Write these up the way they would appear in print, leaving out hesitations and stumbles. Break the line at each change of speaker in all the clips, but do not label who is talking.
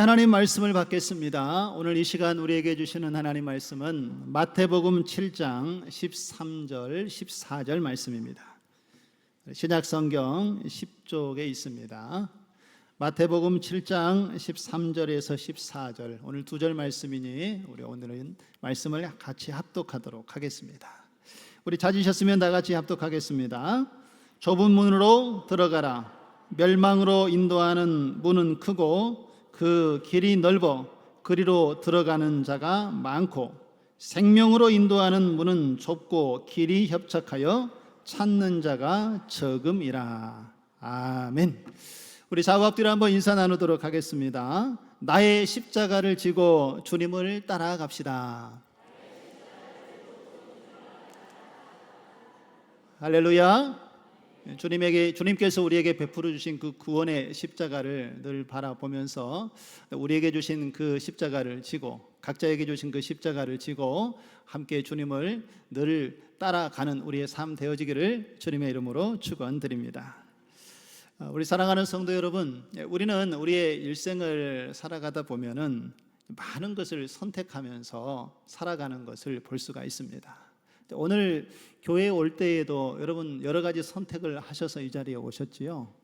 하나님 말씀을 받겠습니다. 오늘 이 시간 우리에게 주시는 하나님 말씀은 마태복음 7장 13절 14절 말씀입니다. 신약성경 10쪽에 있습니다. 마태복음 7장 13절에서 14절, 오늘 두 절 말씀이니 우리 오늘은 말씀을 같이 합독하도록 하겠습니다. 우리 찾으셨으면 다 같이 합독하겠습니다. 좁은 문으로 들어가라. 멸망으로 인도하는 문은 크고 그 길이 넓어 그리로 들어가는 자가 많고, 생명으로 인도하는 문은 좁고 길이 협착하여 찾는 자가 적음이라. 아멘. 우리 좌우 앞뒤로 한번 인사 나누도록 하겠습니다. 나의 십자가를 지고 주님을 따라갑시다. 할렐루야. 주님께서 우리에게 베풀어 주신 그 구원의 십자가를 늘 바라보면서 우리에게 주신 그 십자가를 지고, 각자에게 주신 그 십자가를 지고 함께 주님을 늘 따라가는 우리의 삶 되어지기를 주님의 이름으로 축원드립니다. 우리 사랑하는 성도 여러분, 우리는 우리의 일생을 살아가다 보면은 많은 것을 선택하면서 살아가는 것을 볼 수가 있습니다. 오늘 교회에 올 때에도 여러분 여러 가지 선택을 하셔서 이 자리에 오셨지요.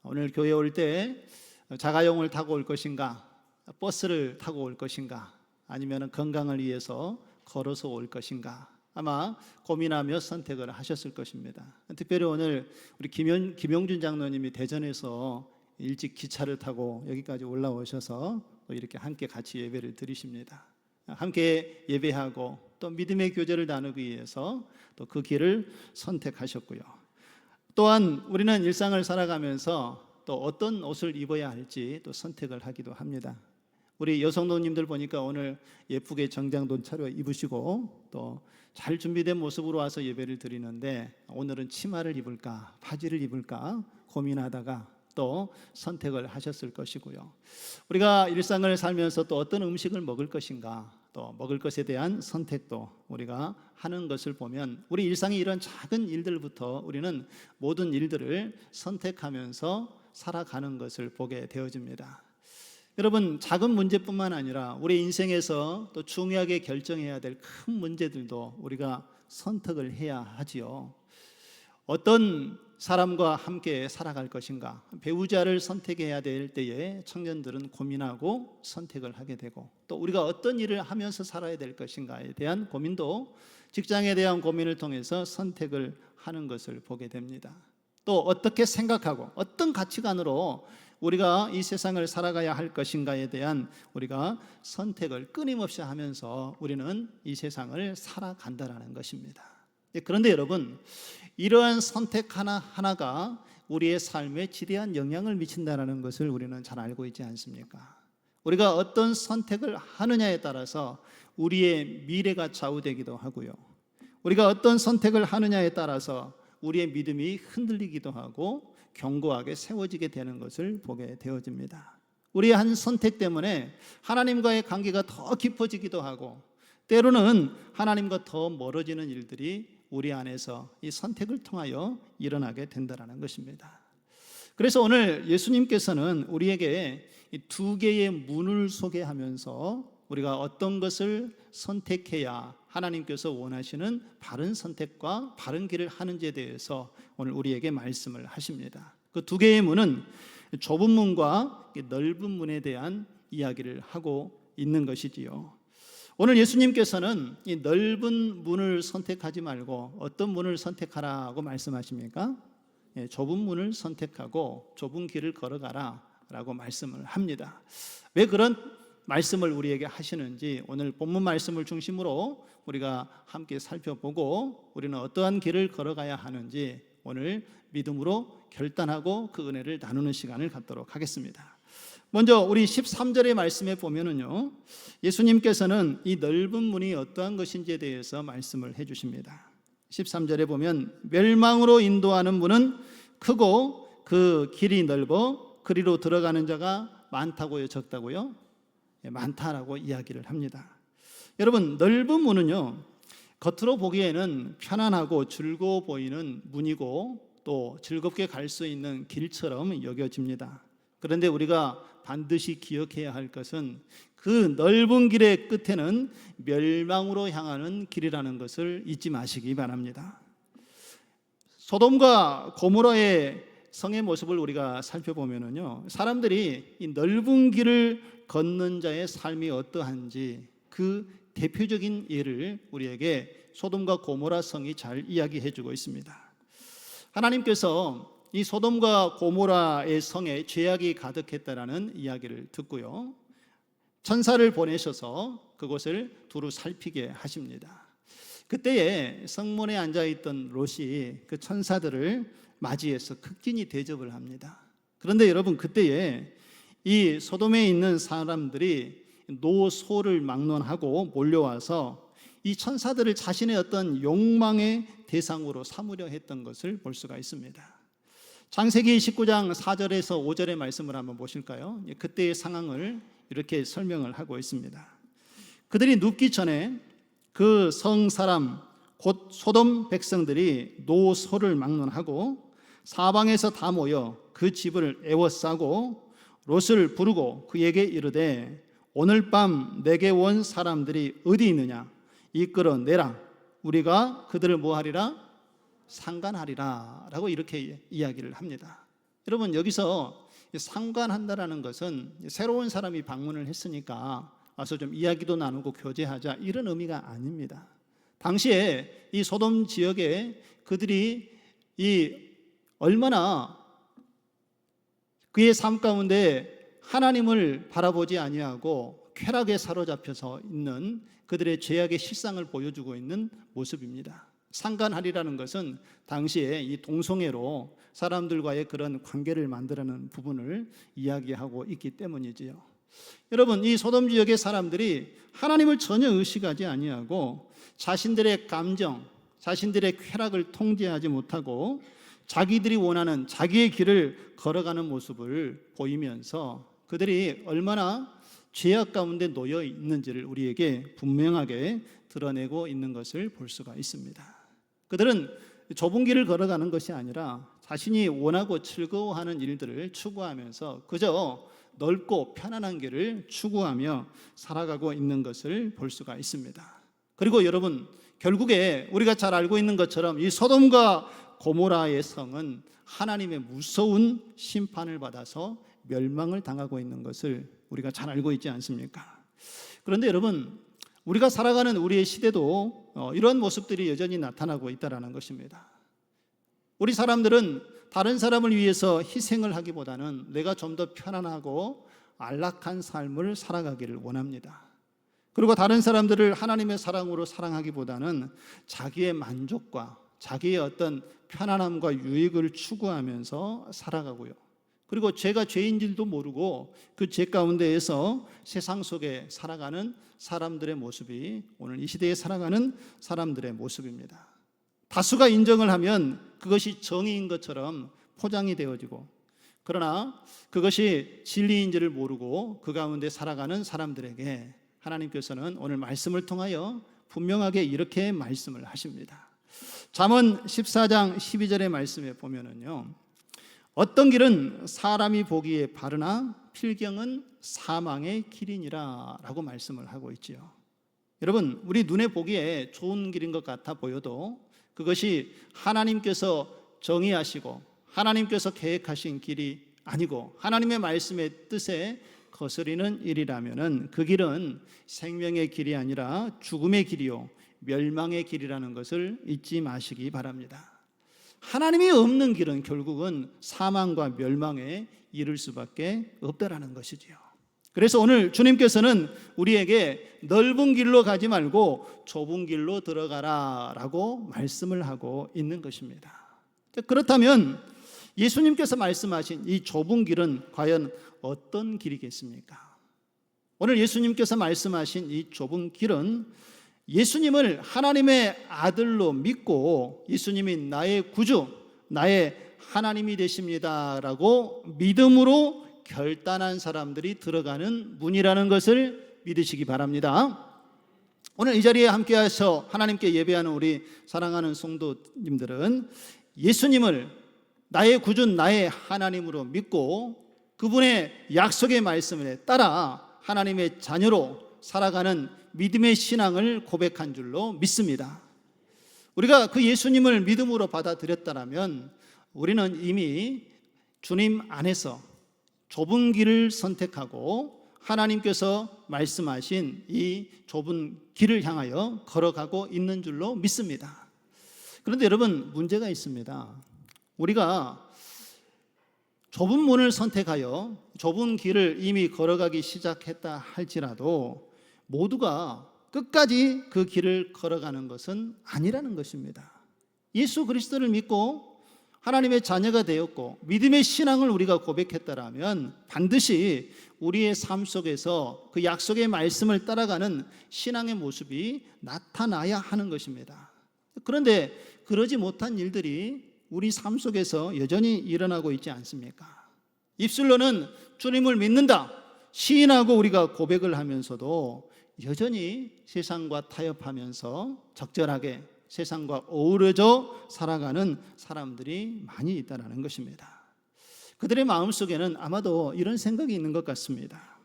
오늘 교회에 올 때 자가용을 타고 올 것인가, 버스를 타고 올 것인가, 아니면 건강을 위해서 걸어서 올 것인가, 아마 고민하며 선택을 하셨을 것입니다. 특별히 오늘 우리 김용준 장로님이 대전에서 일찍 기차를 타고 여기까지 올라오셔서 이렇게 함께 같이 예배를 드리십니다. 함께 예배하고 또 믿음의 교제를 나누기 위해서 또 그 길을 선택하셨고요. 또한 우리는 일상을 살아가면서 또 어떤 옷을 입어야 할지 또 선택을 하기도 합니다. 우리 여성도님들 보니까 오늘 예쁘게 정장돈 차려 입으시고 또 잘 준비된 모습으로 와서 예배를 드리는데, 오늘은 치마를 입을까 바지를 입을까 고민하다가 또 선택을 하셨을 것이고요. 우리가 일상을 살면서 또 어떤 음식을 먹을 것인가, 또 먹을 것에 대한 선택도 우리가 하는 것을 보면 우리 일상의 이런 작은 일들부터 우리는 모든 일들을 선택하면서 살아가는 것을 보게 되어집니다. 여러분, 작은 문제뿐만 아니라 우리 인생에서 또 중요하게 결정해야 될 큰 문제들도 우리가 선택을 해야 하지요. 어떤 사람과 함께 살아갈 것인가, 배우자를 선택해야 될 때에 청년들은 고민하고 선택을 하게 되고, 또 우리가 어떤 일을 하면서 살아야 될 것인가에 대한 고민도 직장에 대한 고민을 통해서 선택을 하는 것을 보게 됩니다. 또 어떻게 생각하고 어떤 가치관으로 우리가 이 세상을 살아가야 할 것인가에 대한 우리가 선택을 끊임없이 하면서 우리는 이 세상을 살아간다는 것입니다. 그런데 여러분, 이러한 선택 하나하나가 우리의 삶에 지대한 영향을 미친다는 것을 우리는 잘 알고 있지 않습니까? 우리가 어떤 선택을 하느냐에 따라서 우리의 미래가 좌우되기도 하고요, 우리가 어떤 선택을 하느냐에 따라서 우리의 믿음이 흔들리기도 하고 견고하게 세워지게 되는 것을 보게 되어집니다. 우리의 한 선택 때문에 하나님과의 관계가 더 깊어지기도 하고, 때로는 하나님과 더 멀어지는 일들이 우리 안에서 이 선택을 통하여 일어나게 된다는 것입니다. 그래서 오늘 예수님께서는 우리에게 이 두 개의 문을 소개하면서 우리가 어떤 것을 선택해야 하나님께서 원하시는 바른 선택과 바른 길을 하는지에 대해서 오늘 우리에게 말씀을 하십니다. 그 두 개의 문은 좁은 문과 넓은 문에 대한 이야기를 하고 있는 것이지요. 오늘 예수님께서는 이 넓은 문을 선택하지 말고 어떤 문을 선택하라고 말씀하십니까? 좁은 문을 선택하고 좁은 길을 걸어가라 라고 말씀을 합니다. 왜 그런 말씀을 우리에게 하시는지 오늘 본문 말씀을 중심으로 우리가 함께 살펴보고, 우리는 어떠한 길을 걸어가야 하는지 오늘 믿음으로 결단하고 그 은혜를 나누는 시간을 갖도록 하겠습니다. 먼저 우리 13절의 말씀에 보면은요, 예수님께서는 이 넓은 문이 어떠한 것인지에 대해서 말씀을 해주십니다. 13절에 보면 멸망으로 인도하는 문은 크고 그 길이 넓어 그리로 들어가는 자가 많다고요, 적다고요? 많다라고 이야기를 합니다. 여러분, 넓은 문은요, 겉으로 보기에는 편안하고 즐거워 보이는 문이고 또 즐겁게 갈 수 있는 길처럼 여겨집니다. 그런데 우리가 반드시 기억해야 할 것은 그 넓은 길의 끝에는 멸망으로 향하는 길이라는 것을 잊지 마시기 바랍니다. 소돔과 고모라의 성의 모습을 우리가 살펴보면요, 사람들이 이 넓은 길을 걷는 자의 삶이 어떠한지 그 대표적인 예를 우리에게 소돔과 고모라 성이 잘 이야기해주고 있습니다. 하나님께서 이 소돔과 고모라의 성에 죄악이 가득했다라는 이야기를 듣고요, 천사를 보내셔서 그곳을 두루 살피게 하십니다. 그때에 성문에 앉아있던 롯이 그 천사들을 맞이해서 극진히 대접을 합니다. 그런데 여러분, 그때에 이 소돔에 있는 사람들이 노소를 막론하고 몰려와서 이 천사들을 자신의 어떤 욕망의 대상으로 삼으려 했던 것을 볼 수가 있습니다. 창세기 19장 4절에서 5절의 말씀을 한번 보실까요? 그때의 상황을 이렇게 설명을 하고 있습니다. 그들이 눕기 전에 그 성 사람 곧 소돔 백성들이 노소를 막론하고 사방에서 다 모여 그 집을 에워싸고 롯을 부르고 그에게 이르되 오늘 밤 내게 온 사람들이 어디 있느냐 이끌어내라. 우리가 그들을 뭐하리라? 상관하리라 라고 이렇게 이야기를 합니다. 여러분, 여기서 상관한다라는 것은 새로운 사람이 방문을 했으니까 와서 좀 이야기도 나누고 교제하자 이런 의미가 아닙니다. 당시에 이 소돔 지역에 그들이 얼마나 그의 삶 가운데 하나님을 바라보지 아니하고 쾌락에 사로잡혀서 있는 그들의 죄악의 실상을 보여주고 있는 모습입니다. 상관하리라는 것은 당시에 이 동성애로 사람들과의 그런 관계를 만들어내는 부분을 이야기하고 있기 때문이지요. 여러분, 이 소돔 지역의 사람들이 하나님을 전혀 의식하지 아니하고 자신들의 감정, 자신들의 쾌락을 통제하지 못하고 자기들이 원하는 자기의 길을 걸어가는 모습을 보이면서 그들이 얼마나 죄악 가운데 놓여 있는지를 우리에게 분명하게 드러내고 있는 것을 볼 수가 있습니다. 그들은 좁은 길을 걸어가는 것이 아니라 자신이 원하고 즐거워하는 일들을 추구하면서 그저 넓고 편안한 길을 추구하며 살아가고 있는 것을 볼 수가 있습니다. 그리고 여러분, 결국에 우리가 잘 알고 있는 것처럼 이 소돔과 고모라의 성은 하나님의 무서운 심판을 받아서 멸망을 당하고 있는 것을 우리가 잘 알고 있지 않습니까? 그런데 여러분, 우리가 살아가는 우리의 시대도 이런 모습들이 여전히 나타나고 있다는 것입니다. 우리 사람들은 다른 사람을 위해서 희생을 하기보다는 내가 좀 더 편안하고 안락한 삶을 살아가기를 원합니다. 그리고 다른 사람들을 하나님의 사랑으로 사랑하기보다는 자기의 만족과 자기의 어떤 편안함과 유익을 추구하면서 살아가고요. 그리고 죄가 죄인 줄도 모르고 그 죄 가운데에서 세상 속에 살아가는 사람들의 모습이 오늘 이 시대에 살아가는 사람들의 모습입니다. 다수가 인정을 하면 그것이 정의인 것처럼 포장이 되어지고, 그러나 그것이 진리인지를 모르고 그 가운데 살아가는 사람들에게 하나님께서는 오늘 말씀을 통하여 분명하게 이렇게 말씀을 하십니다. 잠언 14장 12절의 말씀에 보면은요, 어떤 길은 사람이 보기에 바르나 필경은 사망의 길이니라 라고 말씀을 하고 있지요. 여러분, 우리 눈에 보기에 좋은 길인 것 같아 보여도 그것이 하나님께서 정의하시고 하나님께서 계획하신 길이 아니고 하나님의 말씀의 뜻에 거스리는 일이라면은 그 길은 생명의 길이 아니라 죽음의 길이요 멸망의 길이라는 것을 잊지 마시기 바랍니다. 하나님이 없는 길은 결국은 사망과 멸망에 이를 수밖에 없다라는 것이지요. 그래서 오늘 주님께서는 우리에게 넓은 길로 가지 말고 좁은 길로 들어가라 라고 말씀을 하고 있는 것입니다. 그렇다면 예수님께서 말씀하신 이 좁은 길은 과연 어떤 길이겠습니까? 오늘 예수님께서 말씀하신 이 좁은 길은 예수님을 하나님의 아들로 믿고 예수님이 나의 구주, 나의 하나님이 되십니다라고 믿음으로 결단한 사람들이 들어가는 문이라는 것을 믿으시기 바랍니다. 오늘 이 자리에 함께하셔 하나님께 예배하는 우리 사랑하는 성도님들은 예수님을 나의 구주, 나의 하나님으로 믿고 그분의 약속의 말씀에 따라 하나님의 자녀로 살아가는 믿음의 신앙을 고백한 줄로 믿습니다. 우리가 그 예수님을 믿음으로 받아들였다면 우리는 이미 주님 안에서 좁은 길을 선택하고 하나님께서 말씀하신 이 좁은 길을 향하여 걸어가고 있는 줄로 믿습니다. 그런데 여러분, 문제가 있습니다. 우리가 좁은 문을 선택하여 좁은 길을 이미 걸어가기 시작했다 할지라도 모두가 끝까지 그 길을 걸어가는 것은 아니라는 것입니다. 예수 그리스도를 믿고 하나님의 자녀가 되었고 믿음의 신앙을 우리가 고백했다면 반드시 우리의 삶 속에서 그 약속의 말씀을 따라가는 신앙의 모습이 나타나야 하는 것입니다. 그런데 그러지 못한 일들이 우리 삶 속에서 여전히 일어나고 있지 않습니까? 입술로는 주님을 믿는다, 시인하고 우리가 고백을 하면서도 여전히 세상과 타협하면서 적절하게 세상과 어우러져 살아가는 사람들이 많이 있다는 것입니다. 그들의 마음속에는 아마도 이런 생각이 있는 것 같습니다.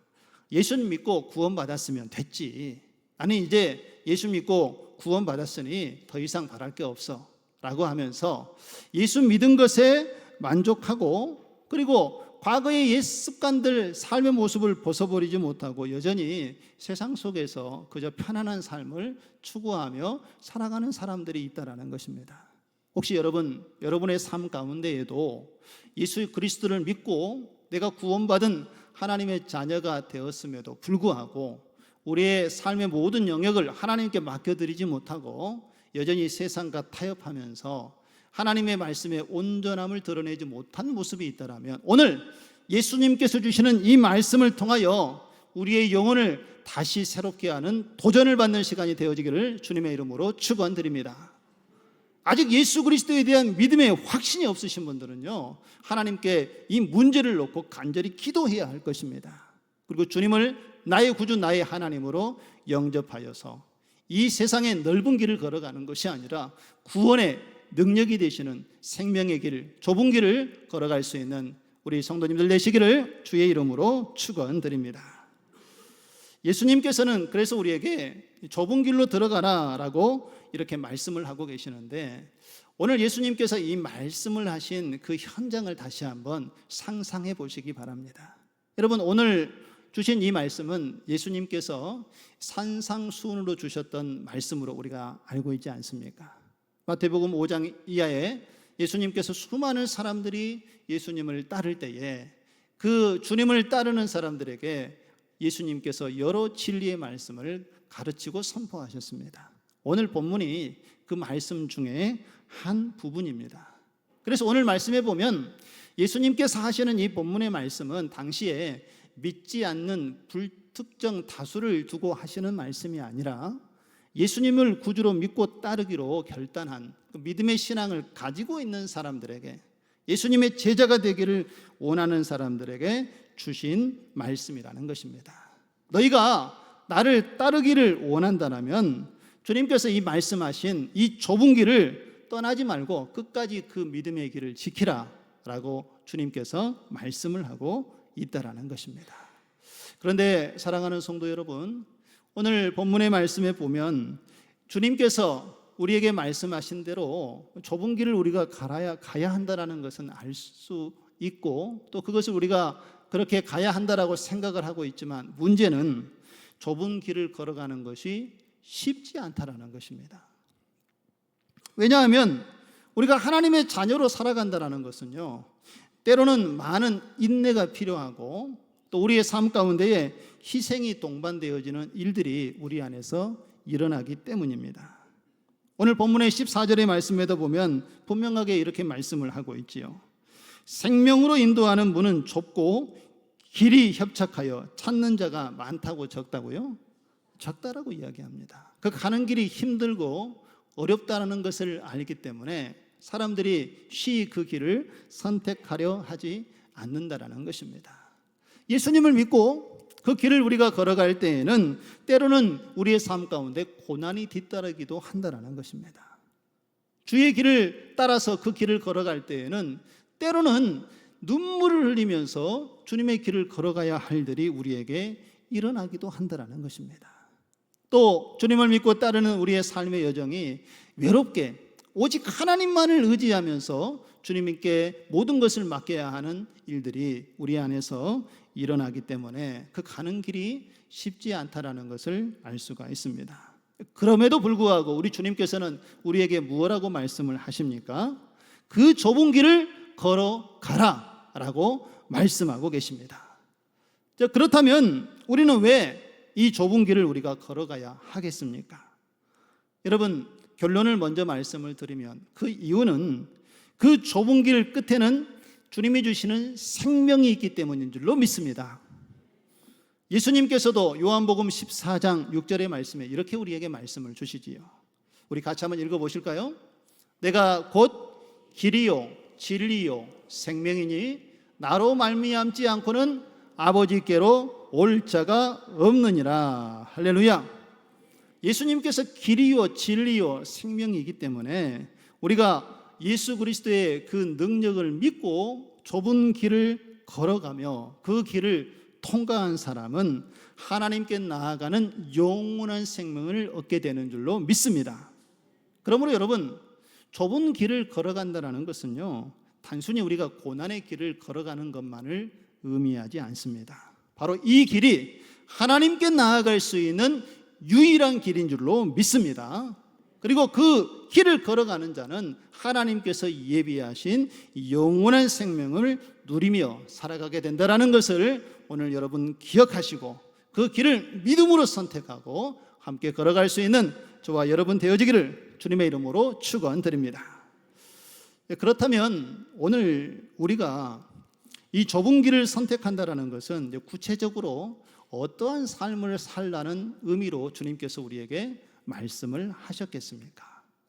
예수 믿고 구원받았으면 됐지. 나는 이제 예수 믿고 구원받았으니 더 이상 바랄 게 없어 라고 하면서 예수 믿은 것에 만족하고, 그리고 과거의 옛 습관들, 삶의 모습을 벗어버리지 못하고 여전히 세상 속에서 그저 편안한 삶을 추구하며 살아가는 사람들이 있다는 것입니다. 혹시 여러분의 삶 가운데에도 예수 그리스도를 믿고 내가 구원받은 하나님의 자녀가 되었음에도 불구하고 우리의 삶의 모든 영역을 하나님께 맡겨드리지 못하고 여전히 세상과 타협하면서 하나님의 말씀에 온전함을 드러내지 못한 모습이 있다면 오늘 예수님께서 주시는 이 말씀을 통하여 우리의 영혼을 다시 새롭게 하는 도전을 받는 시간이 되어지기를 주님의 이름으로 축원드립니다. 아직 예수 그리스도에 대한 믿음의 확신이 없으신 분들은요, 하나님께 이 문제를 놓고 간절히 기도해야 할 것입니다. 그리고 주님을 나의 구주, 나의 하나님으로 영접하여서 이 세상의 넓은 길을 걸어가는 것이 아니라 구원의 능력이 되시는 생명의 길, 좁은 길을 걸어갈 수 있는 우리 성도님들 되시기를 주의 이름으로 축원드립니다. 예수님께서는 그래서 우리에게 좁은 길로 들어가라라고 이렇게 말씀을 하고 계시는데, 오늘 예수님께서 이 말씀을 하신 그 현장을 다시 한번 상상해 보시기 바랍니다. 여러분, 오늘 주신 이 말씀은 예수님께서 산상수훈으로 주셨던 말씀으로 우리가 알고 있지 않습니까? 마태복음 5장 이하에 예수님께서 수많은 사람들이 예수님을 따를 때에 그 주님을 따르는 사람들에게 예수님께서 여러 진리의 말씀을 가르치고 선포하셨습니다. 오늘 본문이 그 말씀 중에 한 부분입니다. 그래서 오늘 말씀에 보면 예수님께서 하시는 이 본문의 말씀은 당시에 믿지 않는 불특정 다수를 두고 하시는 말씀이 아니라 예수님을 구주로 믿고 따르기로 결단한 그 믿음의 신앙을 가지고 있는 사람들에게, 예수님의 제자가 되기를 원하는 사람들에게 주신 말씀이라는 것입니다. 너희가 나를 따르기를 원한다면 주님께서 이 말씀하신 이 좁은 길을 떠나지 말고 끝까지 그 믿음의 길을 지키라 라고 주님께서 말씀을 하고 있다라는 것입니다. 그런데 사랑하는 성도 여러분, 오늘 본문의 말씀에 보면 주님께서 우리에게 말씀하신 대로 좁은 길을 우리가 가야 한다는 것은 알 수 있고, 또 그것을 우리가 그렇게 가야 한다라고 생각을 하고 있지만 문제는 좁은 길을 걸어가는 것이 쉽지 않다라는 것입니다. 왜냐하면 우리가 하나님의 자녀로 살아간다는 것은요, 때로는 많은 인내가 필요하고 또 우리의 삶 가운데에 희생이 동반되어지는 일들이 우리 안에서 일어나기 때문입니다. 오늘 본문의 14절의 말씀에도 보면 분명하게 이렇게 말씀을 하고 있지요. 생명으로 인도하는 문은 좁고 길이 협착하여 찾는 자가 많다고 적다고요? 적다라고 이야기합니다. 그 가는 길이 힘들고 어렵다는 것을 알기 때문에 사람들이 쉬이 그 길을 선택하려 하지 않는다라는 것입니다. 예수님을 믿고 그 길을 우리가 걸어갈 때에는 때로는 우리의 삶 가운데 고난이 뒤따르기도 한다라는 것입니다. 주의 길을 따라서 그 길을 걸어갈 때에는 때로는 눈물을 흘리면서 주님의 길을 걸어가야 할 일이 우리에게 일어나기도 한다는 것입니다. 또 주님을 믿고 따르는 우리의 삶의 여정이 외롭게 오직 하나님만을 의지하면서 주님께 모든 것을 맡겨야 하는 일들이 우리 안에서 일어나기 때문에 그 가는 길이 쉽지 않다라는 것을 알 수가 있습니다. 그럼에도 불구하고 우리 주님께서는 우리에게 무엇라고 말씀을 하십니까? 그 좁은 길을 걸어가라 라고 말씀하고 계십니다. 그렇다면 우리는 왜 이 좁은 길을 우리가 걸어가야 하겠습니까? 여러분, 결론을 먼저 말씀을 드리면 그 이유는 그 좁은 길 끝에는 주님이 주시는 생명이 있기 때문인 줄로 믿습니다. 예수님께서도 요한복음 14장 6절의 말씀에 이렇게 우리에게 말씀을 주시지요. 우리 같이 한번 읽어보실까요? 내가 곧 길이요 진리요 생명이니 나로 말미암지 않고는 아버지께로 올 자가 없느니라. 할렐루야. 예수님께서 길이요 진리요 생명이기 때문에 우리가 예수 그리스도의 그 능력을 믿고 좁은 길을 걸어가며 그 길을 통과한 사람은 하나님께 나아가는 영원한 생명을 얻게 되는 줄로 믿습니다. 그러므로 여러분, 좁은 길을 걸어간다는 것은요, 단순히 우리가 고난의 길을 걸어가는 것만을 의미하지 않습니다. 바로 이 길이 하나님께 나아갈 수 있는 유일한 길인 줄로 믿습니다. 그리고 그 길을 걸어가는 자는 하나님께서 예비하신 영원한 생명을 누리며 살아가게 된다는 것을 오늘 여러분 기억하시고 그 길을 믿음으로 선택하고 함께 걸어갈 수 있는 저와 여러분 되어지기를 주님의 이름으로 축원드립니다. 그렇다면 오늘 우리가 이 좁은 길을 선택한다는 것은 구체적으로 어떠한 삶을 살라는 의미로 주님께서 우리에게 말씀을 하셨겠습니까?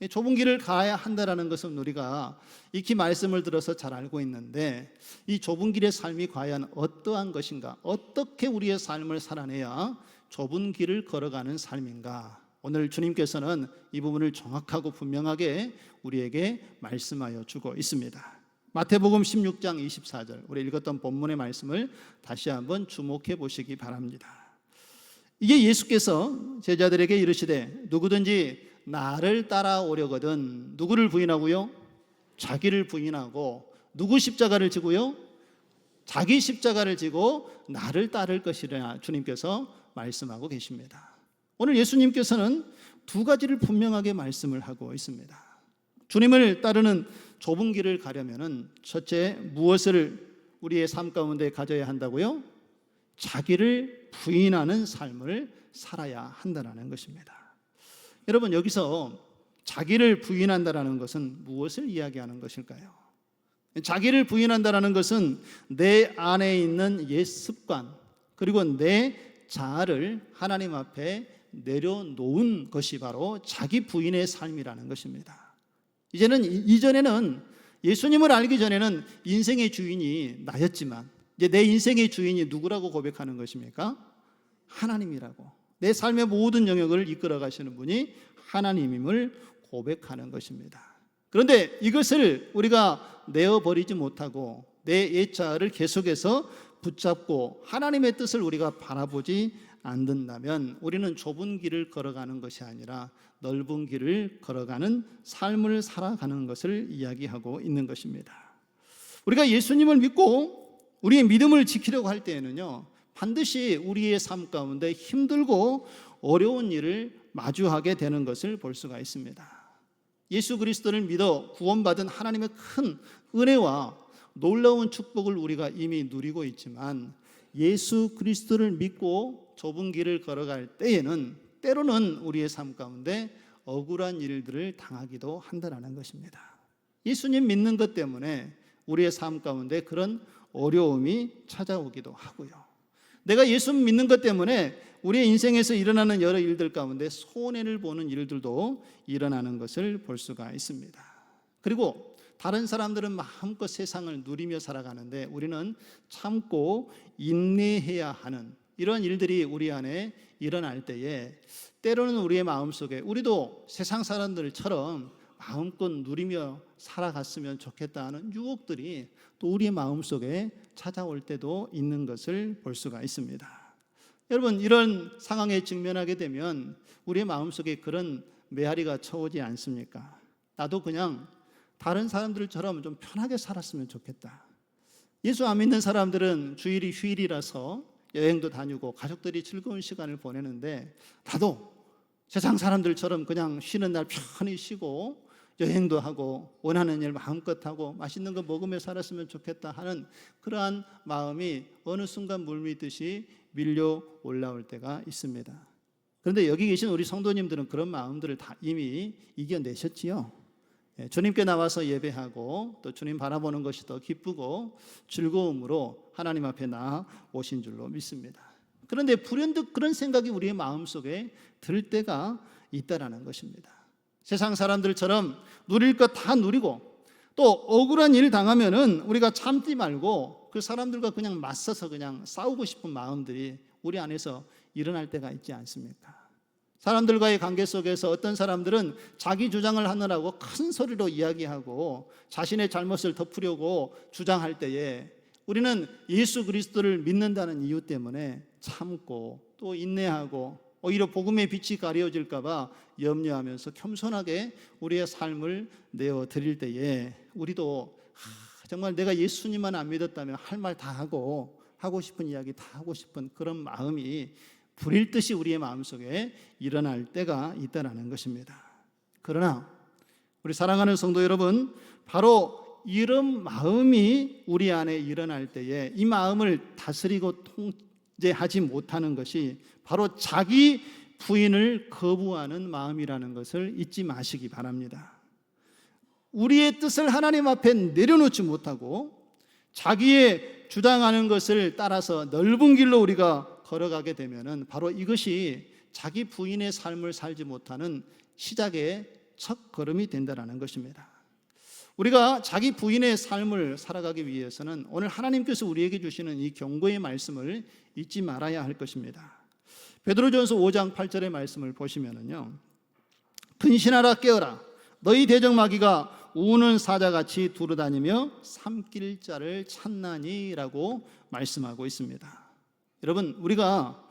좁은 길을 가야 한다는 것은 우리가 익히 말씀을 들어서 잘 알고 있는데 이 좁은 길의 삶이 과연 어떠한 것인가? 어떻게 우리의 삶을 살아내야 좁은 길을 걸어가는 삶인가? 오늘 주님께서는 이 부분을 정확하고 분명하게 우리에게 말씀하여 주고 있습니다. 마태복음 16장 24절 우리 읽었던 본문의 말씀을 다시 한번 주목해 보시기 바랍니다. 이게 예수께서 제자들에게 이르시되 누구든지 나를 따라오려거든 누구를 부인하고요? 자기를 부인하고 누구 십자가를 지고요? 자기 십자가를 지고 나를 따를 것이라 주님께서 말씀하고 계십니다. 오늘 예수님께서는 두 가지를 분명하게 말씀을 하고 있습니다. 주님을 따르는 좁은 길을 가려면은 첫째 무엇을 우리의 삶 가운데 가져야 한다고요? 자기를 부인하는 삶을 살아야 한다는 것입니다. 여러분, 여기서 자기를 부인한다는 것은 무엇을 이야기하는 것일까요? 자기를 부인한다는 것은 내 안에 있는 옛 습관 그리고 내 자아를 하나님 앞에 내려놓은 것이 바로 자기 부인의 삶이라는 것입니다. 이전에는 예수님을 알기 전에는 인생의 주인이 나였지만 이제 내 인생의 주인이 누구라고 고백하는 것입니까? 하나님이라고. 내 삶의 모든 영역을 이끌어 가시는 분이 하나님임을 고백하는 것입니다. 그런데 이것을 우리가 내어버리지 못하고 내 옛자를 계속해서 붙잡고 하나님의 뜻을 우리가 바라보지 않는다면 우리는 좁은 길을 걸어가는 것이 아니라 넓은 길을 걸어가는 삶을 살아가는 것을 이야기하고 있는 것입니다. 우리가 예수님을 믿고 우리의 믿음을 지키려고 할 때에는요, 반드시 우리의 삶 가운데 힘들고 어려운 일을 마주하게 되는 것을 볼 수가 있습니다. 예수 그리스도를 믿어 구원받은 하나님의 큰 은혜와 놀라운 축복을 우리가 이미 누리고 있지만 예수 그리스도를 믿고 좁은 길을 걸어갈 때에는 때로는 우리의 삶 가운데 억울한 일들을 당하기도 한다는 것입니다. 예수님 믿는 것 때문에 우리의 삶 가운데 그런 어려움이 찾아오기도 하고요. 내가 예수 믿는 것 때문에 우리의 인생에서 일어나는 여러 일들 가운데 손해를 보는 일들도 일어나는 것을 볼 수가 있습니다. 그리고 다른 사람들은 마음껏 세상을 누리며 살아가는데 우리는 참고 인내해야 하는 이런 일들이 우리 안에 일어날 때에 때로는 우리의 마음속에 우리도 세상 사람들처럼 마음껏 누리며 살아갔으면 좋겠다 하는 유혹들이 또 우리의 마음속에 찾아올 때도 있는 것을 볼 수가 있습니다. 여러분, 이런 상황에 직면하게 되면 우리의 마음속에 그런 메아리가 쳐오지 않습니까? 나도 그냥 다른 사람들처럼 좀 편하게 살았으면 좋겠다. 예수 안 믿는 사람들은 주일이 휴일이라서 여행도 다니고 가족들이 즐거운 시간을 보내는데 나도 세상 사람들처럼 그냥 쉬는 날 편히 쉬고 여행도 하고 원하는 일 마음껏 하고 맛있는 거 먹으며 살았으면 좋겠다 하는 그러한 마음이 어느 순간 물밀듯이 밀려 올라올 때가 있습니다. 그런데 여기 계신 우리 성도님들은 그런 마음들을 다 이미 이겨내셨지요. 주님께 나와서 예배하고 또 주님 바라보는 것이 더 기쁘고 즐거움으로 하나님 앞에 나오신 줄로 믿습니다. 그런데 불현듯 그런 생각이 우리의 마음속에 들 때가 있다라는 것입니다. 세상 사람들처럼 누릴 것 다 누리고 또 억울한 일 당하면은 우리가 참지 말고 그 사람들과 그냥 맞서서 그냥 싸우고 싶은 마음들이 우리 안에서 일어날 때가 있지 않습니까? 사람들과의 관계 속에서 어떤 사람들은 자기 주장을 하느라고 큰 소리로 이야기하고 자신의 잘못을 덮으려고 주장할 때에 우리는 예수 그리스도를 믿는다는 이유 때문에 참고 또 인내하고 오히려 복음의 빛이 가려질까 봐 염려하면서 겸손하게 우리의 삶을 내어드릴 때에 우리도 정말 내가 예수님만 안 믿었다면 할 말 다 하고 싶은 이야기 다 하고 싶은 그런 마음이 불일 듯이 우리의 마음속에 일어날 때가 있다는 것입니다. 그러나 우리 사랑하는 성도 여러분, 바로 이런 마음이 우리 안에 일어날 때에 이 마음을 다스리고 통제하지 못하는 것이 바로 자기 부인을 거부하는 마음이라는 것을 잊지 마시기 바랍니다. 우리의 뜻을 하나님 앞에 내려놓지 못하고 자기의 주장하는 것을 따라서 넓은 길로 우리가 걸어가게 되면은 바로 이것이 자기 부인의 삶을 살지 못하는 시작의 첫 걸음이 된다는 것입니다. 우리가 자기 부인의 삶을 살아가기 위해서는 오늘 하나님께서 우리에게 주시는 이 경고의 말씀을 잊지 말아야 할 것입니다. 베드로전서 5장 8절의 말씀을 보시면은요, 근신하라 깨어라 너희 대적마귀가 우는 사자같이 두루다니며 삼킬 자를 찾나니라고 말씀하고 있습니다. 여러분, 우리가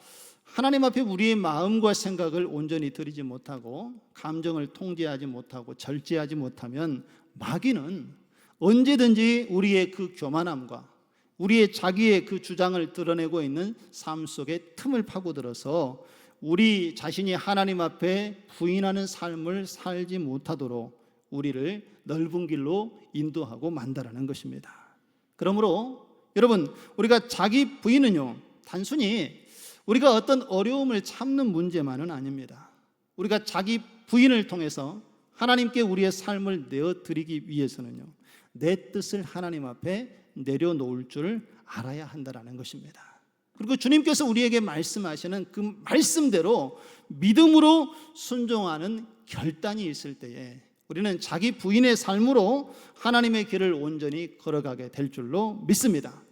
하나님 앞에 우리의 마음과 생각을 온전히 드리지 못하고 감정을 통제하지 못하고 절제하지 못하면 마귀는 언제든지 우리의 그 교만함과 우리의 자기의 그 주장을 드러내고 있는 삶 속에 틈을 파고들어서 우리 자신이 하나님 앞에 부인하는 삶을 살지 못하도록 우리를 넓은 길로 인도하고 만다라는 것입니다. 그러므로 여러분, 우리가 자기 부인은요, 단순히 우리가 어떤 어려움을 참는 문제만은 아닙니다. 우리가 자기 부인을 통해서 하나님께 우리의 삶을 내어드리기 위해서는요, 내 뜻을 하나님 앞에 내려놓을 줄 알아야 한다는 것입니다. 그리고 주님께서 우리에게 말씀하시는 그 말씀대로 믿음으로 순종하는 결단이 있을 때에 우리는 자기 부인의 삶으로 하나님의 길을 온전히 걸어가게 될 줄로 믿습니다.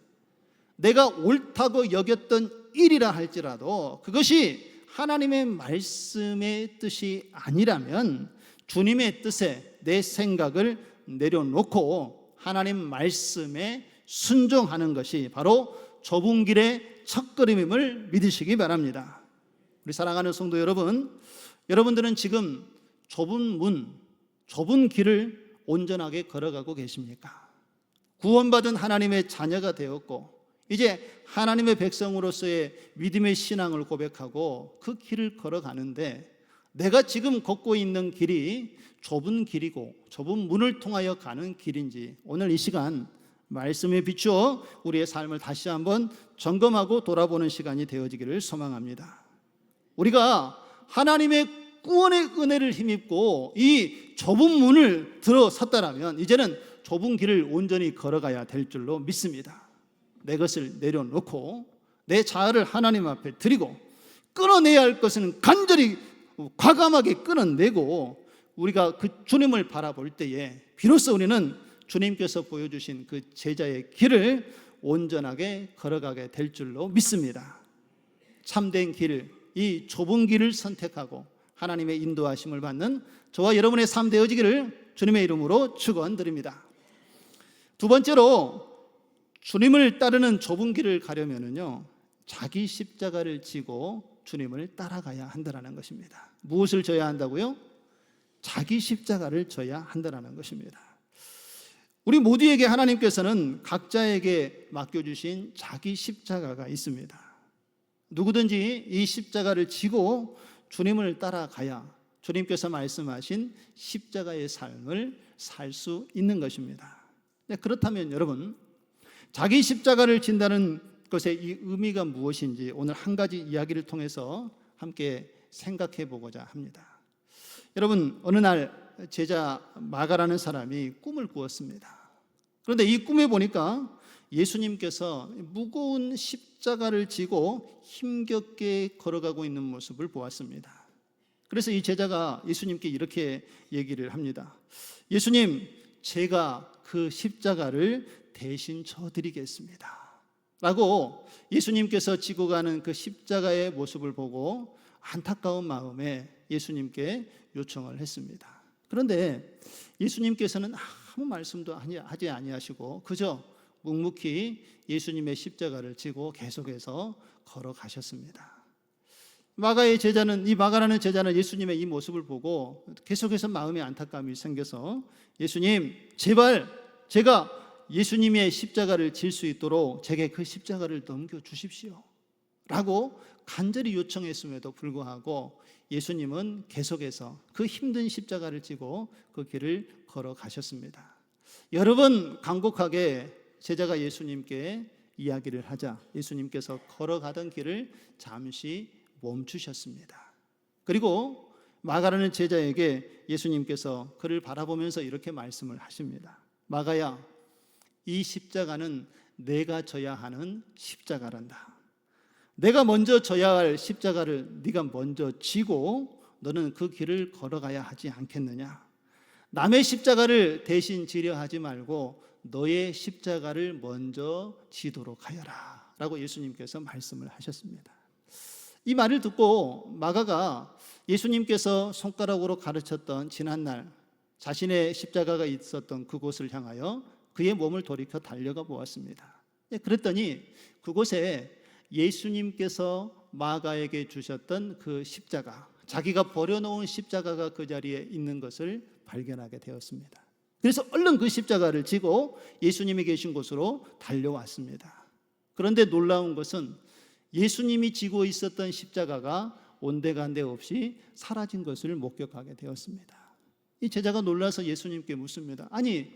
내가 옳다고 여겼던 일이라 할지라도 그것이 하나님의 말씀의 뜻이 아니라면 주님의 뜻에 내 생각을 내려놓고 하나님 말씀에 순종하는 것이 바로 좁은 길의 첫걸음임을 믿으시기 바랍니다. 우리 사랑하는 성도 여러분, 여러분들은 지금 좁은 문, 좁은 길을 온전하게 걸어가고 계십니까? 구원받은 하나님의 자녀가 되었고 이제 하나님의 백성으로서의 믿음의 신앙을 고백하고 그 길을 걸어가는데 내가 지금 걷고 있는 길이 좁은 길이고 좁은 문을 통하여 가는 길인지 오늘 이 시간 말씀에 비추어 우리의 삶을 다시 한번 점검하고 돌아보는 시간이 되어지기를 소망합니다. 우리가 하나님의 구원의 은혜를 힘입고 이 좁은 문을 들어섰다라면 이제는 좁은 길을 온전히 걸어가야 될 줄로 믿습니다. 내 것을 내려놓고 내 자아를 하나님 앞에 드리고 끊어내야 할 것은 간절히 과감하게 끊어내고 우리가 그 주님을 바라볼 때에 비로소 우리는 주님께서 보여주신 그 제자의 길을 온전하게 걸어가게 될 줄로 믿습니다. 참된 길, 이 좁은 길을 선택하고 하나님의 인도하심을 받는 저와 여러분의 삶 되어지기를 주님의 이름으로 축원드립니다. 두 번째로 주님을 따르는 좁은 길을 가려면은요, 자기 십자가를 지고 주님을 따라가야 한다는 것입니다. 무엇을 져야 한다고요? 자기 십자가를 져야 한다는 것입니다. 우리 모두에게 하나님께서는 각자에게 맡겨주신 자기 십자가가 있습니다. 누구든지 이 십자가를 지고 주님을 따라가야 주님께서 말씀하신 십자가의 삶을 살 수 있는 것입니다. 그렇다면 여러분, 자기 십자가를 진다는 것의 이 의미가 무엇인지 오늘 한 가지 이야기를 통해서 함께 생각해 보고자 합니다. 여러분, 어느 날 제자 마가라는 사람이 꿈을 꾸었습니다. 그런데 이 꿈에 보니까 예수님께서 무거운 십자가를 지고 힘겹게 걸어가고 있는 모습을 보았습니다. 그래서 이 제자가 예수님께 이렇게 얘기를 합니다. 예수님, 제가 그 십자가를 대신 져드리겠습니다 라고 예수님께서 지고 가는 그 십자가의 모습을 보고 안타까운 마음에 예수님께 요청을 했습니다. 그런데 예수님께서는 아무 말씀도 하지 아니하시고 그저 묵묵히 예수님의 십자가를 지고 계속해서 걸어가셨습니다. 이 마가라는 제자는 예수님의 이 모습을 보고 계속해서 마음에 안타까움이 생겨서 예수님, 제발 제가 예수님의 십자가를 질 수 있도록 제게 그 십자가를 넘겨주십시오 라고 간절히 요청했음에도 불구하고 예수님은 계속해서 그 힘든 십자가를 지고 그 길을 걸어가셨습니다. 여러 번 간곡하게 제자가 예수님께 이야기를 하자 예수님께서 걸어가던 길을 잠시 멈추셨습니다. 그리고 마가라는 제자에게 예수님께서 그를 바라보면서 이렇게 말씀을 하십니다. 마가야, 이 십자가는 내가 져야 하는 십자가란다. 내가 먼저 져야 할 십자가를 네가 먼저 지고 너는 그 길을 걸어가야 하지 않겠느냐. 남의 십자가를 대신 지려 하지 말고 너의 십자가를 먼저 지도록 하여라 라고 예수님께서 말씀을 하셨습니다. 이 말을 듣고 마가가 예수님께서 손가락으로 가르쳤던 지난날 자신의 십자가가 있었던 그곳을 향하여 그의 몸을 돌이켜 달려가 보았습니다. 그랬더니 그곳에 예수님께서 마가에게 주셨던 그 십자가, 자기가 버려놓은 십자가가 그 자리에 있는 것을 발견하게 되었습니다. 그래서 얼른 그 십자가를 지고 예수님이 계신 곳으로 달려왔습니다. 그런데 놀라운 것은 예수님이 지고 있었던 십자가가 온데간데 없이 사라진 것을 목격하게 되었습니다. 이 제자가 놀라서 예수님께 묻습니다. 아니,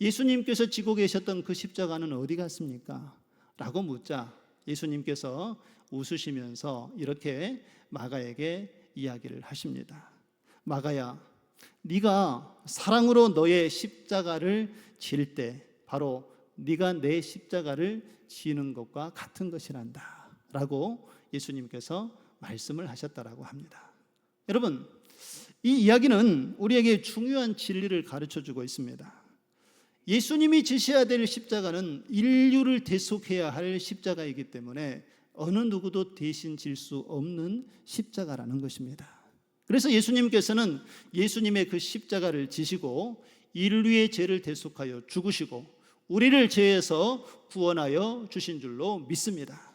예수님께서 지고 계셨던 그 십자가는 어디 갔습니까? 라고 묻자 예수님께서 웃으시면서 이렇게 마가에게 이야기를 하십니다. 마가야, 네가 사랑으로 너의 십자가를 질 때 바로 네가 내 십자가를 지는 것과 같은 것이란다 라고 예수님께서 말씀을 하셨다라고 합니다. 여러분, 이 이야기는 우리에게 중요한 진리를 가르쳐주고 있습니다. 예수님이 지셔야 될 십자가는 인류를 대속해야 할 십자가이기 때문에 어느 누구도 대신 질 수 없는 십자가라는 것입니다. 그래서 예수님께서는 예수님의 그 십자가를 지시고 인류의 죄를 대속하여 죽으시고 우리를 죄에서 구원하여 주신 줄로 믿습니다.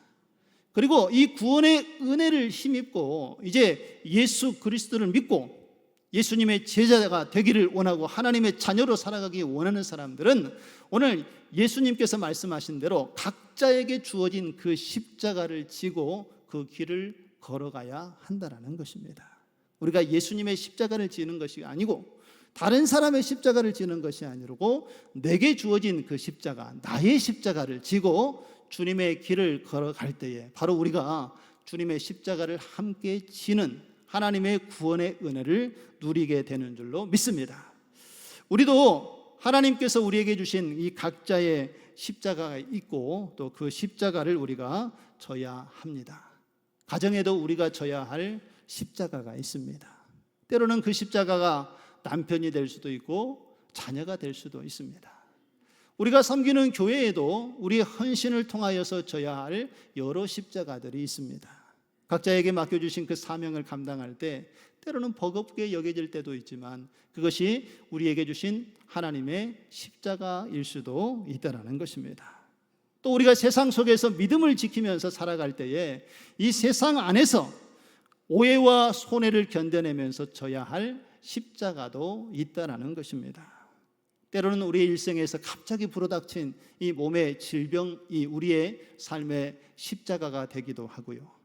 그리고 이 구원의 은혜를 힘입고 이제 예수 그리스도를 믿고 예수님의 제자가 되기를 원하고 하나님의 자녀로 살아가기 원하는 사람들은 오늘 예수님께서 말씀하신 대로 각자에게 주어진 그 십자가를 지고 그 길을 걸어가야 한다는 것입니다. 우리가 예수님의 십자가를 지는 것이 아니고 다른 사람의 십자가를 지는 것이 아니고 내게 주어진 그 십자가, 나의 십자가를 지고 주님의 길을 걸어갈 때에 바로 우리가 주님의 십자가를 함께 지는 하나님의 구원의 은혜를 누리게 되는 줄로 믿습니다. 우리도 하나님께서 우리에게 주신 이 각자의 십자가가 있고 또 그 십자가를 우리가 져야 합니다. 가정에도 우리가 져야 할 십자가가 있습니다. 때로는 그 십자가가 남편이 될 수도 있고 자녀가 될 수도 있습니다. 우리가 섬기는 교회에도 우리의 헌신을 통하여서 져야 할 여러 십자가들이 있습니다. 각자에게 맡겨주신 그 사명을 감당할 때 때로는 버겁게 여겨질 때도 있지만 그것이 우리에게 주신 하나님의 십자가일 수도 있다는 것입니다. 또 우리가 세상 속에서 믿음을 지키면서 살아갈 때에 이 세상 안에서 오해와 손해를 견뎌내면서 져야 할 십자가도 있다는 것입니다. 때로는 우리의 일생에서 갑자기 불어닥친 이 몸의 질병이 우리의 삶의 십자가가 되기도 하고요.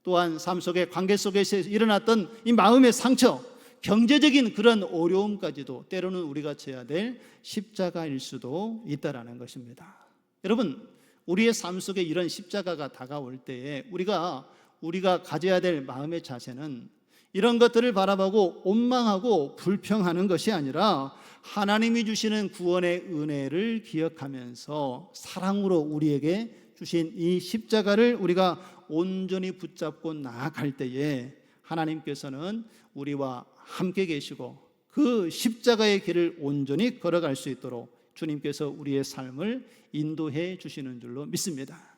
또한 삶 속의 관계 속에서 일어났던 이 마음의 상처, 경제적인 그런 어려움까지도 때로는 우리가 져야 될 십자가일 수도 있다는 것입니다. 여러분, 우리의 삶 속에 이런 십자가가 다가올 때에 우리가 가져야 될 마음의 자세는 이런 것들을 바라보고 원망하고 불평하는 것이 아니라 하나님이 주시는 구원의 은혜를 기억하면서 사랑으로 우리에게 주신 이 십자가를 우리가 온전히 붙잡고 나아갈 때에 하나님께서는 우리와 함께 계시고 그 십자가의 길을 온전히 걸어갈 수 있도록 주님께서 우리의 삶을 인도해 주시는 줄로 믿습니다.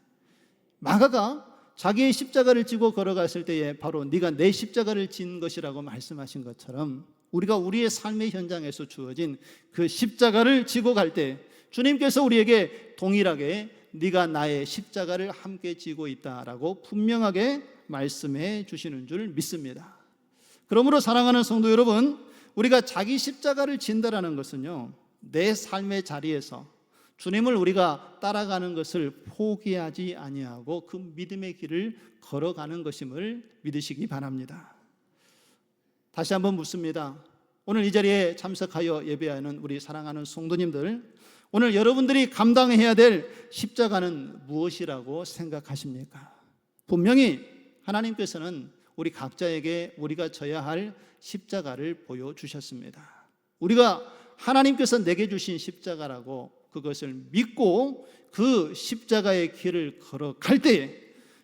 마가가 자기의 십자가를 지고 걸어갔을 때에 바로 네가 내 십자가를 진 것이라고 말씀하신 것처럼 우리가 우리의 삶의 현장에서 주어진 그 십자가를 지고 갈 때 주님께서 우리에게 동일하게 네가 나의 십자가를 함께 지고 있다라고 분명하게 말씀해 주시는 줄 믿습니다. 그러므로 사랑하는 성도 여러분, 우리가 자기 십자가를 진다라는 것은요, 내 삶의 자리에서 주님을 우리가 따라가는 것을 포기하지 아니하고 그 믿음의 길을 걸어가는 것임을 믿으시기 바랍니다. 다시 한번 묻습니다. 오늘 이 자리에 참석하여 예배하는 우리 사랑하는 성도님들, 오늘 여러분들이 감당해야 될 십자가는 무엇이라고 생각하십니까? 분명히 하나님께서는 우리 각자에게 우리가 져야 할 십자가를 보여주셨습니다. 우리가 하나님께서 내게 주신 십자가라고 그것을 믿고 그 십자가의 길을 걸어갈 때에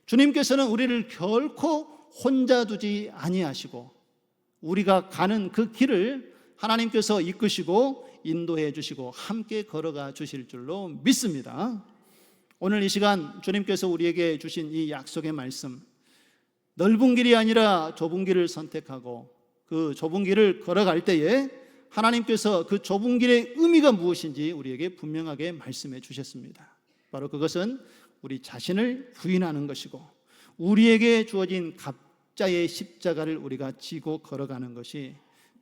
주님께서는 우리를 결코 혼자 두지 아니하시고 우리가 가는 그 길을 하나님께서 이끄시고 인도해 주시고 함께 걸어가 주실 줄로 믿습니다. 오늘 이 시간 주님께서 우리에게 주신 이 약속의 말씀, 넓은 길이 아니라 좁은 길을 선택하고 그 좁은 길을 걸어갈 때에 하나님께서 그 좁은 길의 의미가 무엇인지 우리에게 분명하게 말씀해 주셨습니다. 바로 그것은 우리 자신을 부인하는 것이고 우리에게 주어진 각자의 십자가를 우리가 지고 걸어가는 것이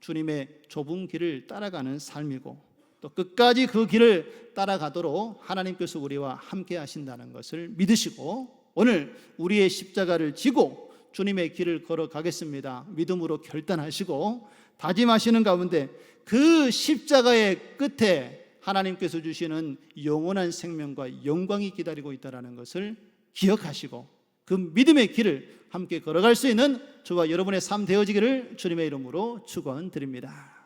주님의 좁은 길을 따라가는 삶이고 또 끝까지 그 길을 따라가도록 하나님께서 우리와 함께 하신다는 것을 믿으시고 오늘 우리의 십자가를 지고 주님의 길을 걸어가겠습니다. 믿음으로 결단하시고 다짐하시는 가운데 그 십자가의 끝에 하나님께서 주시는 영원한 생명과 영광이 기다리고 있다는 것을 기억하시고 그 믿음의 길을 함께 걸어갈 수 있는 저와 여러분의 삶 되어지기를 주님의 이름으로 축원드립니다.